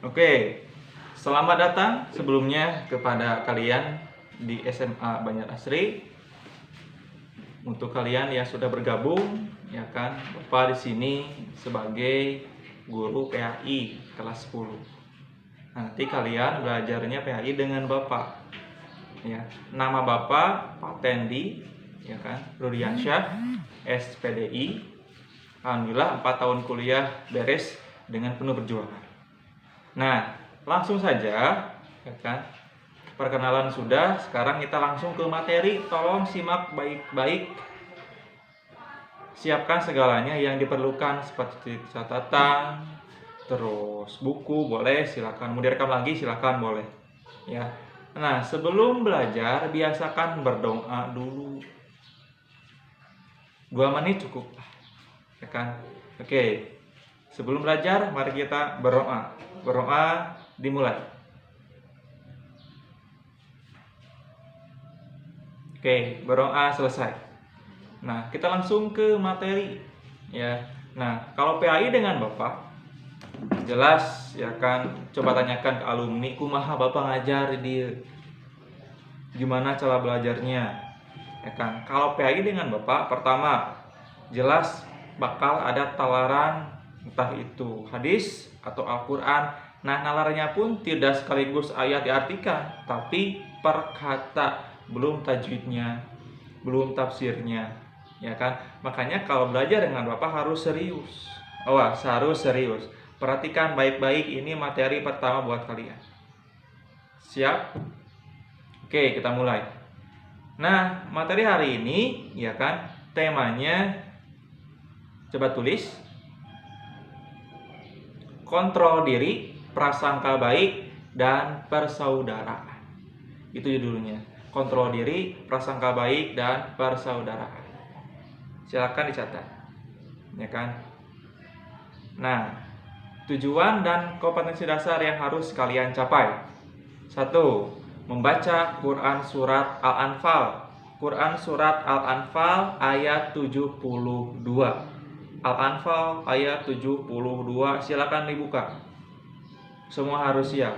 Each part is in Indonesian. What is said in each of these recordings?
Oke, selamat datang sebelumnya kepada kalian di SMA Banjar Asri. Untuk kalian yang sudah bergabung, ya kan, Bapak di sini sebagai guru PAI kelas 10. Nanti kalian belajarnya PAI dengan Bapak. Ya, nama Bapak Pak Tendi, ya kan, Rudiansyah, SPDI. Alhamdulillah 4 tahun kuliah beres dengan penuh perjuangan. Nah, langsung saja, ya kan? Perkenalan sudah, sekarang kita langsung ke materi. Tolong simak baik-baik. Siapkan segalanya yang diperlukan seperti catatan, terus buku boleh, silakan. Mau direkam lagi silakan boleh. Ya. Nah, sebelum belajar biasakan berdoa dulu. 2 menit cukup. Ya kan? Oke. Sebelum belajar, mari kita berdoa. Berdoa dimulai. Oke, berdoa selesai. Nah, kita langsung ke materi. Ya. Nah, kalau PAI dengan Bapak, jelas ya kan, coba tanyakan ke alumni, kumaha Bapak ngajar dia. Gimana cara belajarnya? Ya kan? Kalau PAI dengan Bapak, pertama, jelas bakal ada talaran, entah itu hadis atau Al-Quran. Nah, nalarnya pun tidak sekaligus ayat diartikan, tapi per kata, belum tajwidnya, belum tafsirnya, ya kan? Makanya kalau belajar dengan Bapak harus serius. Harus serius. Perhatikan baik-baik, ini materi pertama buat kalian. Siap? Oke, kita mulai. Nah, materi hari ini, ya kan, temanya coba tulis. Kontrol diri, prasangka baik, dan persaudaraan. Itu judulnya. Kontrol diri, prasangka baik, dan persaudaraan. Silakan dicatat. Ya kan? Nah, tujuan dan kompetensi dasar yang harus kalian capai. 1. Membaca Quran Surat Al-Anfal. Quran Surat Al-Anfal ayat 72. Al-Anfal ayat 72, silakan dibuka. Semua harus siap.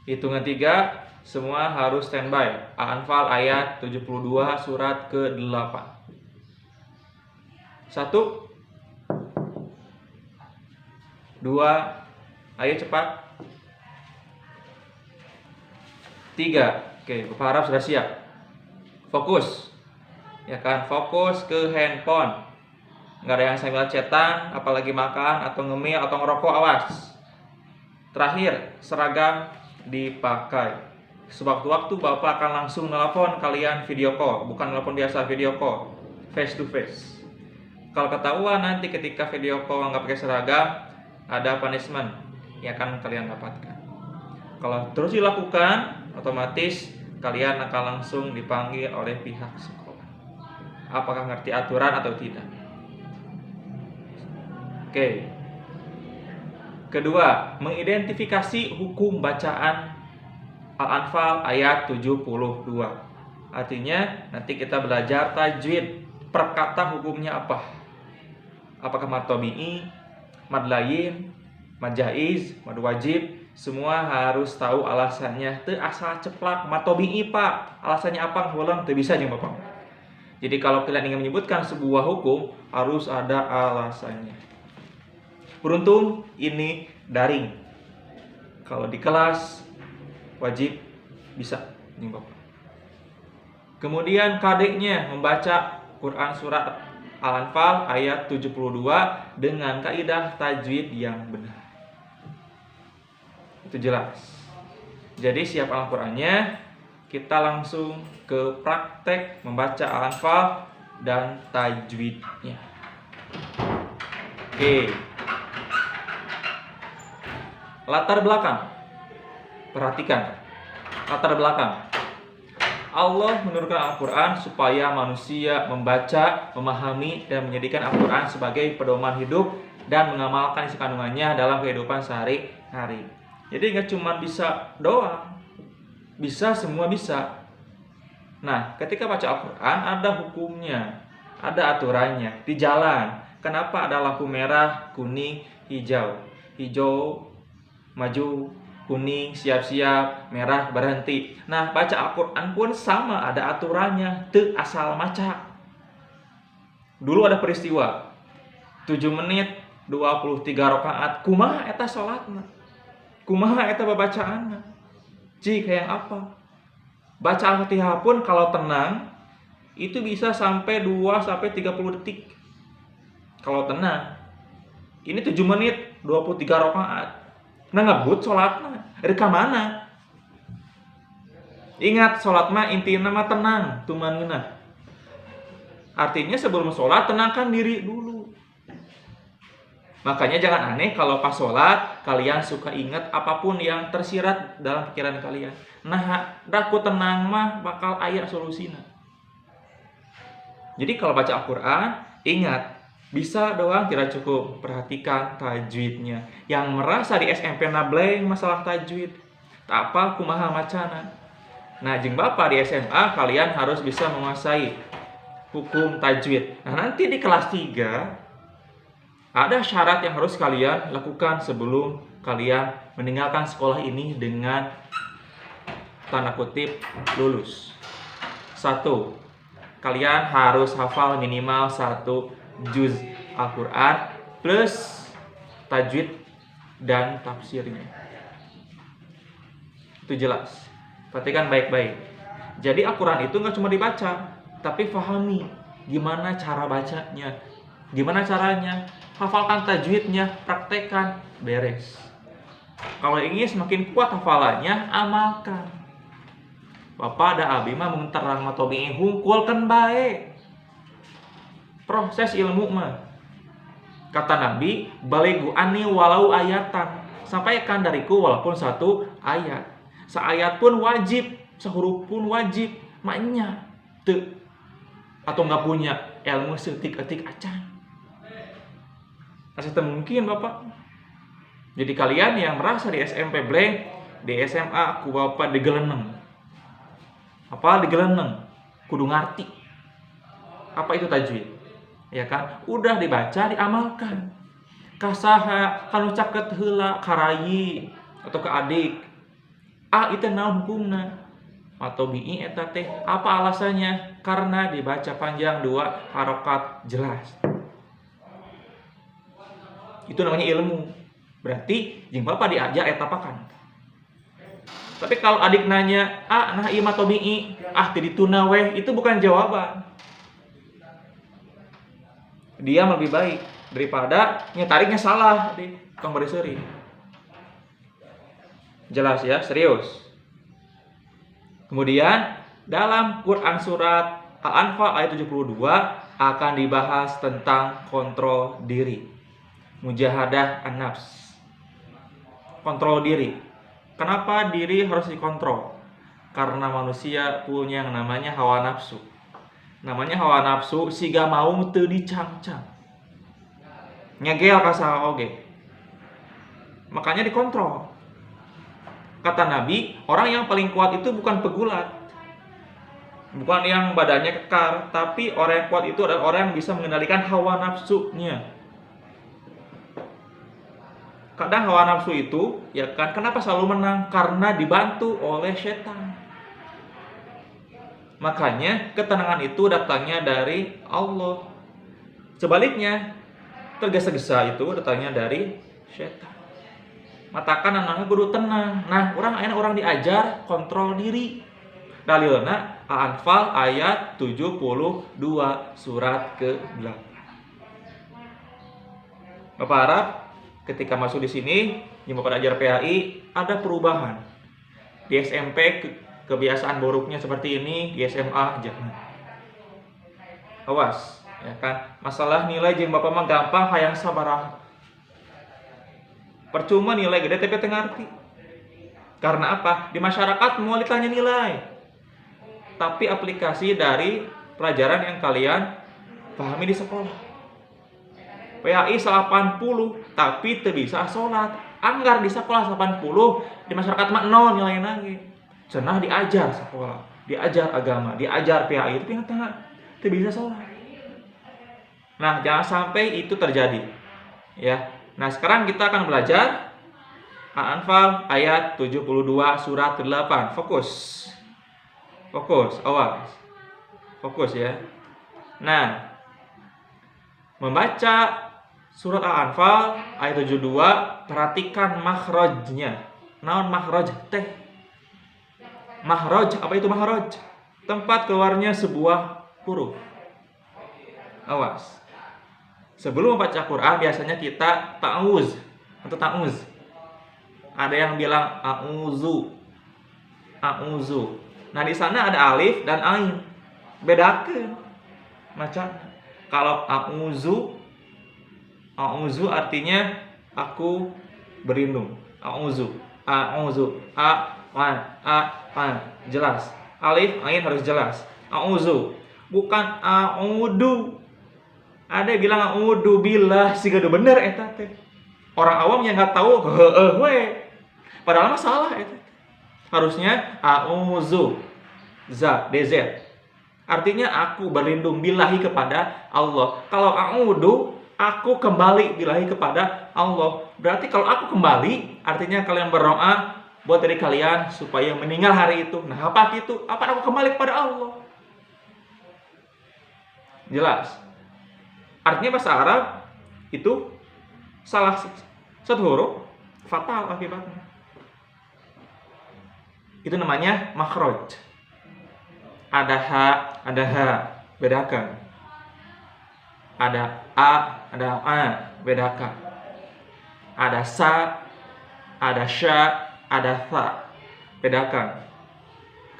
Hitungan 3, semua harus standby. Al-Anfal ayat 72 surat ke-8. 1, 2, ayo cepat. 3, oke, Bapak harap sudah siap. Fokus, ya kan, fokus ke handphone. Nggak ada yang sambil chatan, apalagi makan atau ngemil atau ngerokok, awas. Terakhir, seragam dipakai. Sewaktu-waktu Bapak akan langsung nelpon kalian video call, bukan nelpon biasa, video call, face to face. Kalau ketahuan nanti ketika video call nggak pakai seragam, ada punishment yang akan kalian dapatkan. Kalau terus dilakukan, otomatis kalian akan langsung dipanggil oleh pihak sekolah. Apakah ngerti aturan atau tidak? Oke. Kedua, mengidentifikasi hukum bacaan Al-Anfal ayat 72. Artinya nanti kita belajar tajwid, per kata hukumnya apa. Apakah mad tabi'i, mad layin, mad jaiz, mad wajib, semua harus tahu alasannya. Teu asal ceplak mad tabi'i Pak, alasannya apa ngulang teu bisa jeung Bapak. Jadi kalau kalian ingin menyebutkan sebuah hukum harus ada alasannya. Beruntung ini daring. Kalau di kelas wajib bisa nih Bapak. Kemudian kadeknya membaca Quran surat Al-Anfal ayat 72 dengan kaidah tajwid yang benar. Itu jelas. Jadi siap Al-Qur'annya, kita langsung ke praktek membaca Al-Anfal dan tajwidnya. Oke. Latar belakang. Perhatikan. Latar belakang. Allah menurunkan Al-Quran supaya manusia membaca, memahami, dan menjadikan Al-Quran sebagai pedoman hidup dan mengamalkan isi kandungannya dalam kehidupan sehari-hari. Jadi nggak cuma bisa doang, bisa, semua bisa. Nah, ketika baca Al-Quran ada hukumnya, ada aturannya. Di jalan, kenapa ada lampu merah, kuning, hijau? Hijau maju, kuning siap-siap, merah berhenti. Nah, baca Al-Quran pun sama, ada aturannya, teu asal maca. Dulu ada peristiwa 7 menit 23 rakaat, kumaha eta salatna, kumaha eta babacaanna, cik kayak apa. Baca Al-Fatihah pun kalau tenang itu bisa sampai 2-30 detik kalau tenang. Ini 7 menit 23 rakaat, nah ngebut sholatna reka mana. Ingat, sholat mah intinya mah tenang, tumanina. Artinya sebelum sholat tenangkan diri dulu. Makanya jangan aneh kalau pas sholat kalian suka ingat apapun yang tersirat dalam pikiran kalian. Nah, daku tenang mah bakal aya solusina. Jadi kalau baca Al-Quran, ingat, bisa doang tidak cukup. Perhatikan tajwidnya. Yang merasa di SMP nableng masalah tajwid, tak apa kumaha macana. Nah, jeung Bapak di SMA kalian harus bisa menguasai hukum tajwid. Nah, nanti di kelas 3 ada syarat yang harus kalian lakukan sebelum kalian meninggalkan sekolah ini dengan tanda kutip lulus. 1. Kalian harus hafal minimal 1 juz Al-Quran plus tajwid dan tafsirnya. Itu jelas. Perhatikan baik-baik. Jadi Al-Quran itu nggak cuma dibaca, tapi fahami gimana cara bacanya, gimana caranya, hafalkan tajwidnya, praktekkan, beres. Kalau ingin semakin kuat hafalannya, amalkan. Bapak ada abi mah mun terang matobi hungkulkan bae. Proses ilmu mah. Kata Nabi, balighu anni walau ayatan. Sampaikan dariku walaupun 1 ayat. Seayat pun wajib, sehuruf pun wajib. Maknya teu atau nggak punya ilmu setik-etik acan. Asa mungkin Bapak. Jadi kalian yang merasa di SMP blank, di SMA ku Bapak digeleneng. Apa digeleneng? Kudu ngarti. Apa itu tajwid? Ya kan? Udah dibaca, diamalkan. Kasaha kanu caket heula karayi atau ke adik. Itu naon hukumna? Atau bi'i eta teh apa alasannya? Karena dibaca panjang 2 harokat jelas. Itu namanya ilmu. Berarti jeung Bapak diajar eta pakan. Tapi kalau adik nanya, nah ieu mah tobi'i, teu dituna weh, itu bukan jawaban. Dia lebih baik daripada nyetariknya salah di kang beriseri. Jelas ya, serius. Kemudian dalam Quran surat Al-Anfal ayat 72 akan dibahas tentang kontrol diri. Mujahadah an-nafs. Kontrol diri. Kenapa diri harus dikontrol? Karena manusia punya yang namanya hawa nafsu. Namanya hawa nafsu siga mau teu dicangcang. Nyegel ka saha oge. Makanya dikontrol. Kata Nabi, orang yang paling kuat itu bukan pegulat. Bukan yang badannya kekar, tapi orang yang kuat itu adalah orang yang bisa mengendalikan hawa nafsunya. Kadang hawa nafsu itu, ya kan, kenapa selalu menang? Karena dibantu oleh setan. Makanya ketenangan itu datangnya dari Allah. Sebaliknya, tergesa-gesa itu datangnya dari setan. Matakan anaknya kudu tenang. Nah, orang diajar kontrol diri. Dalilna Al-Anfal ayat 72 surat ke-8. Bapak harap ketika masuk di sini, yang Bapak ajar PAI, ada perubahan. Di SMP kebiasaan buruknya seperti ini, di SMA jangan. Awas, ya kan? Masalah nilai jeung Bapak mah gampang hayang sabaraha. Percuma nilai gede tapi teu ngarti. Karena apa? Di masyarakat mau ditanya nilai. Tapi aplikasi dari pelajaran yang kalian pahami di sekolah. PAI 80 tapi teu bisa salat. Anggar di sekolah 80, di masyarakat mah 0 nilainya ge. Cenah diajar sekolah, diajar agama, diajar PAI tapi teu bisa salat. Nah, jangan sampai itu terjadi. Ya. Nah, sekarang kita akan belajar Al-Anfal ayat 72 surat 8. Fokus. Fokus, awas. Fokus ya. Nah, membaca surat Al-Anfal ayat 72, perhatikan makhrajnya. Naon makhraj teh? Makhraj, apa itu makhraj? Tempat keluarnya sebuah huruf. Awas. Sebelum membaca Quran biasanya kita ta'awuz atau ta'uz. Ada yang bilang a'uzu. A'uzu. Nah, di sana ada alif dan ain. Bedakeun macam kalau a'uzu artinya aku berlindung. A'uzu. Jelas. Alif ain harus jelas. A'uzu. Bukan a'udu. Ada yang bilang a'udu billah sih gado bener eta teh. Orang awam yang nggak tahu we. Padahal mah salah eta. Harusnya a'uzu. Za, DZ. Artinya aku berlindung billahi kepada Allah. Kalau a'udu, aku kembali billahi kepada Allah. Berarti kalau aku kembali, artinya kalian berdoa buat diri kalian supaya meninggal hari itu. Nah, apa gitu? Apa aku kembali kepada Allah? Jelas. Artinya bahasa Arab itu salah satu huruf fatal akibatnya. Itu namanya makhraj. Ada ha, bedakan. Ada a, bedakan. Ada sa, ada sya, ada tha, bedakan.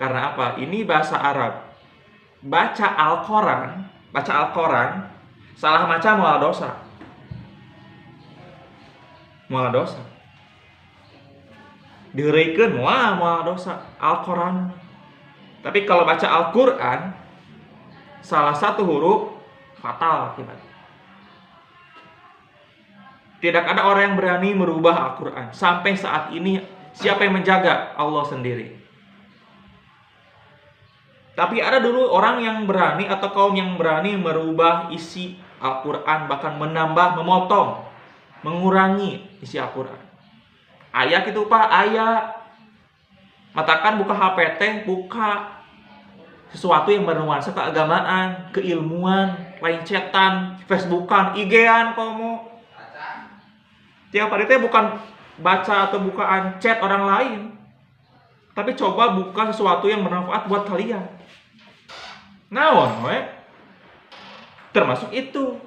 Karena apa? Ini bahasa Arab. Baca Al-Quran, salah maca moal dosa. Moal dosa. Direikeun moal dosa Al-Quran. Tapi kalau baca Al-Quran, salah satu huruf fatal akibatnya. Tidak ada orang yang berani merubah Al-Quran. Sampai saat ini, siapa yang menjaga? Allah sendiri. Tapi ada dulu orang yang berani atau kaum yang berani merubah isi Al-Quran, bahkan menambah, memotong, mengurangi isi Al-Quran. Ayat itu Pak, ayat. Matakan buka HPT, buka sesuatu yang bernuansa keagamaan, keilmuan, lain chatan, Facebookan, IG-an kamu. Tiap hari teh bukan baca atau bukaan chat orang lain, tapi coba buka sesuatu yang bermanfaat buat kalian. Naon we? Termasuk itu.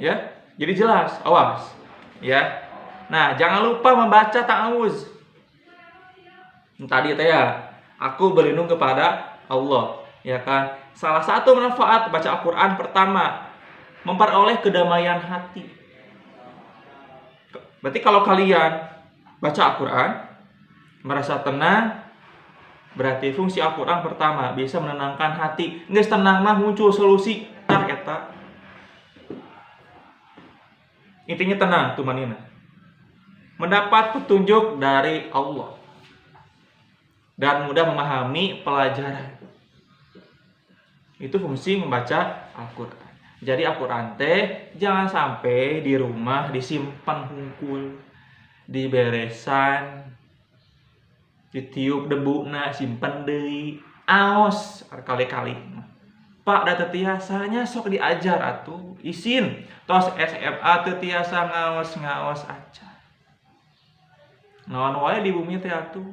Ya, jadi jelas, awas. Ya. Nah, jangan lupa membaca ta'awuz. Tadi ya, aku berlindung kepada Allah, ya kan? Salah satu manfaat baca Al-Quran pertama, memperoleh kedamaian hati. Berarti kalau kalian baca Al-Quran, merasa tenang, berarti fungsi Al-Quran pertama bisa menenangkan hati. Nges tenang mah muncul solusi. Eta. Intinya tenang, tumanina. Mendapat petunjuk dari Allah. Dan mudah memahami pelajaran. Itu fungsi membaca Al-Quran. Jadi Al-Quran teh jangan sampai di rumah disimpan hungkul, diberesan, ditiup debuna, simpen deui, aos kali-kali. Pak da teu tiasanya sok diajar atuh, isin tos SMA teu tiasa ngaos aja. Naon wae di bumi teh atuh.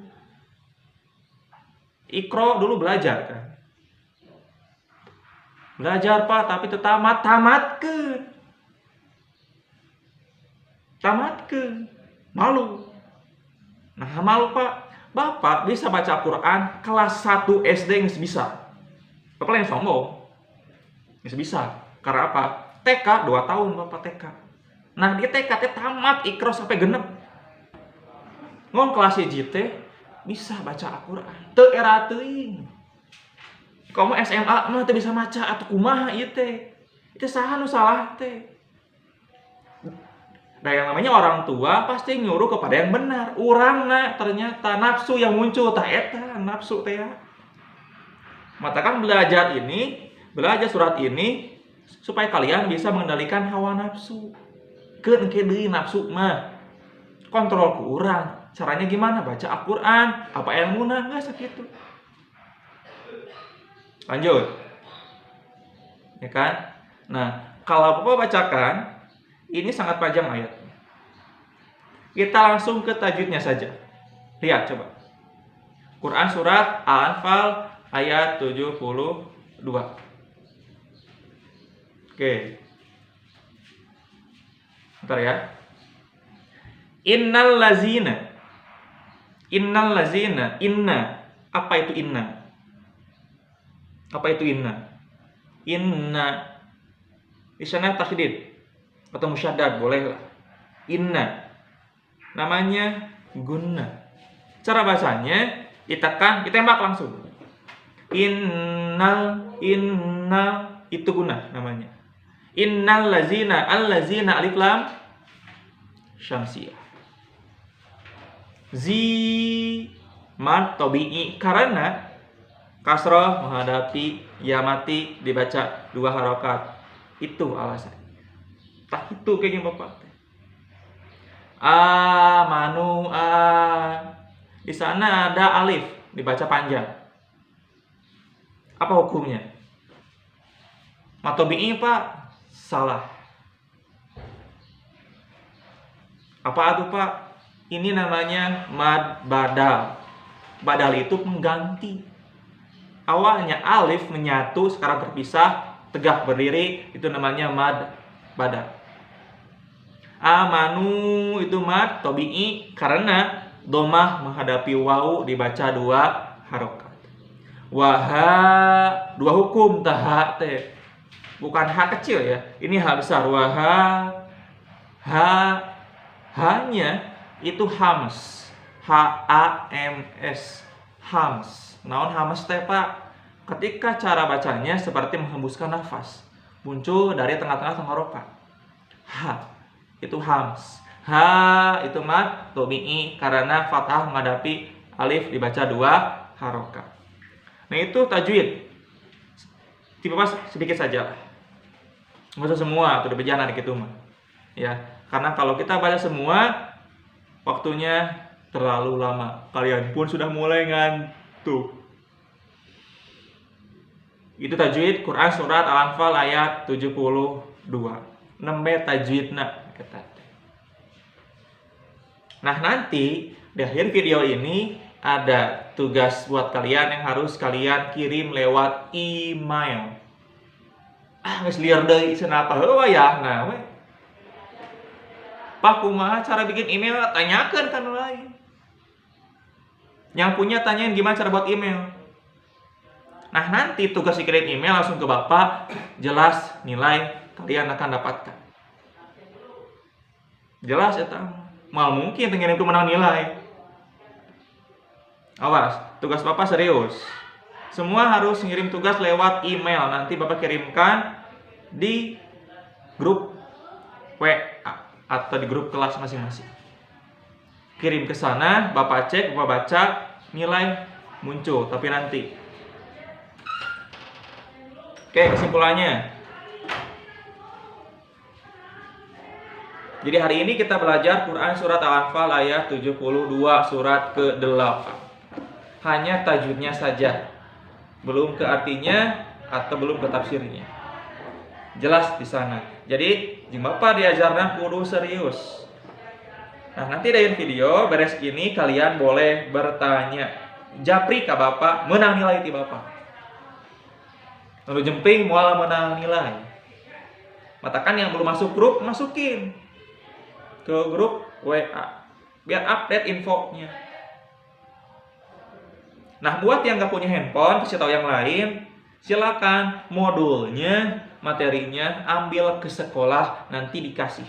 Ikro dulu belajar kan. Belajar Pak, tapi tamatkeun. Malu. Nah, malu Pak. Bapak bisa baca Quran kelas 1 SD geus bisa. Bapak lain sombong. Geus bisa. Karena apa? TK 2 tahun Bapak TK. Nah, di TK teh tamat Iqra sampai genep. Ngon kelas 1 teh bisa baca Al-Quran. Teu era teuing. Kamu SMA mah teu bisa maca atuh kumaha ieu teh? Itu saha nu salah teh? Nah, yang namanya orang tua pasti nyuruh kepada yang benar. Urangna ternyata nafsu yang muncul tah eta, nafsu teh ya. Matakan belajar surat ini supaya kalian bisa mengendalikan hawa nafsu. Keun engke deui nafsu mah. kontrol ke urang. Caranya gimana? Baca Al-Quran, apa ilmuna, nggak segitu. Lanjut. Ya kan? Nah, kalau Bapak bacakan, ini sangat panjang ayatnya. Kita langsung ke tajwidnya saja. Lihat coba. Quran surat Al-Anfal ayat 72. Oke. Bentar ya. Innal lazina. Inna. Apa itu inna? Apa itu inna? Inna. Di sana tasydid atau musyaddad boleh lah. Inna. Namanya gunna. Cara bacanya ditekan, ditembak langsung. Inna itu gunna namanya. Innal lazina, al-lazina alif lam syamsiyah. Mad tabi'i karena kasroh menghadapi ya mati dibaca 2 harokat. Itu alasannya. Tak itu kayaknya Bapak. Amanu di sana ada alif dibaca panjang. Apa hukumnya? Matobi'i Pak salah. Apa itu Pak? Ini namanya mad badal. Badal itu pengganti. Awalnya alif menyatu, sekarang terpisah, tegak berdiri, itu namanya mad badal. Amanu itu mad tabi'i karena domah menghadapi wawu dibaca 2 harokat. Waha 2 hukum taha teh. Bukan ha kecil ya. Ini ha besar. Waha hanya itu hams. H-A-M-S. Hams. Naon hams teh Pak? Ketika cara bacanya seperti menghembuskan nafas. Muncul dari tengah-tengah tenggorokan. Ha itu hams. Ha itu mad tabi'i karena fathah menghadapi alif dibaca 2 harokat. Nah itu tajwid. Tipe pas sedikit saja lah. Nggak usah semua, tuh berjalan gitu mah. Ya, karena kalau kita baca semua waktunya terlalu lama. Kalian pun sudah mulai ngantuk. Itu tajwid Quran surat Al-Anfal ayat 72. Nembe tajwidna kata. Nah, nanti di akhir video ini ada tugas buat kalian yang harus kalian kirim lewat email. Geus liar deui cenah apa heuh wayahna we. Pak kumaha cara bikin email? Tanyakan kan lain. Yang punya tanyain gimana cara buat email. Nah, nanti tugas kirim email langsung ke Bapak, jelas nilai kalian akan dapatkan. Jelas ya tang. Mal mungkin pengen itu menang nilai. Awas, tugas Bapak serius. Semua harus ngirim tugas lewat email. Nanti Bapak kirimkan di grup WA atau di grup kelas masing-masing. Kirim ke sana, Bapak cek, Bapak baca, nilai muncul. Tapi nanti. Oke, kesimpulannya. Jadi hari ini kita belajar Quran surat Al-Anfal ayat 72 surat ke-8. Hanya tajwidnya saja. Belum ke artinya atau belum ke tafsirnya. Jelas di sana. Jadi, jeung Bapak diajarna kudu serius. Nah, nanti dari video beres ini kalian boleh bertanya. Japri ka Bapak, menang nilai ti Bapak. Lalu jemping moal menang nilai. Matakan yang belum masuk grup, masukin ke grup WA biar update infonya. Nah, buat yang gak punya handphone, kasih tahu yang lain, silakan modulnya, materinya ambil ke sekolah, nanti dikasih.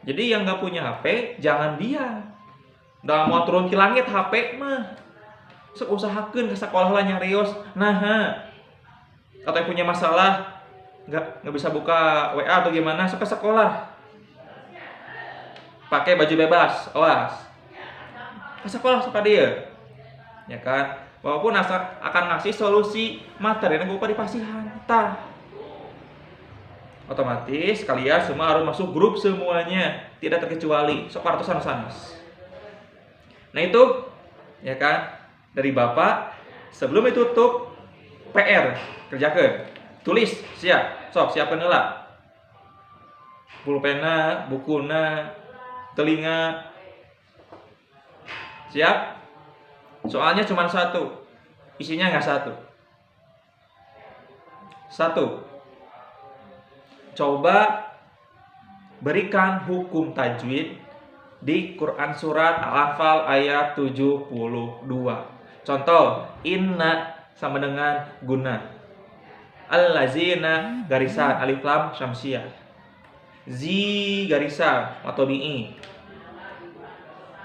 Jadi yang gak punya HP, jangan diam. Dah mau turun ke langit HP mah. Sok usahakeun ke sekolah lah nyarios. Nah, atau yang punya masalah nggak bisa buka WA atau gimana, sok ke sekolah. Pakai baju bebas, awas. Ke sekolah suka dia. Ya kan? Walaupun akan ngasih solusi materi yang Bapak dipasihan. Tah. Otomatis kalian semua harus masuk grup semuanya, tidak terkecuali. Sok ratusan sanes. Nah itu ya kan dari Bapak. Sebelum ditutup PR kerjakan. Tulis siap. Sok siapkan heula. Pulpena, bukuna, telinga. Siap? Soalnya cuma satu. Isinya nggak satu. Satu. Coba berikan hukum tajwid di Quran surat Al-Anfal ayat 72. Contoh, inna sama dengan guna. Allazina garisan alif lam syamsiah. Zi garisan atau bi'i.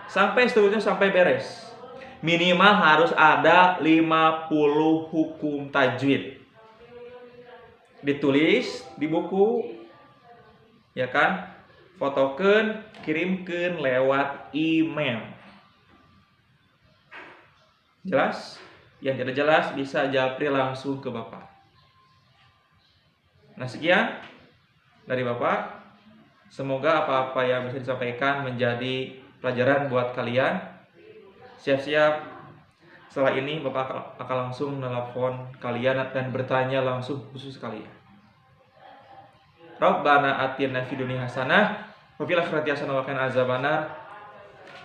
Sampai seterusnya sampai beres. Minimal harus ada 50 hukum tajwid. Ditulis di buku, ya kan? Fotokeun, kirimkeun lewat email. Jelas? Yang tidak jelas bisa japri langsung ke Bapak. Nah sekian dari Bapak. Semoga apa-apa yang bisa disampaikan menjadi pelajaran buat kalian. Siap-siap. Setelah ini Bapak akan langsung nelpon kalian dan bertanya langsung khusus kalian. Rabbana atina fid dunya hasanah wa fil akhirati hasanah wa qina azabannar.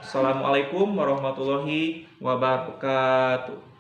Assalamualaikum warahmatullahi wabarakatuh.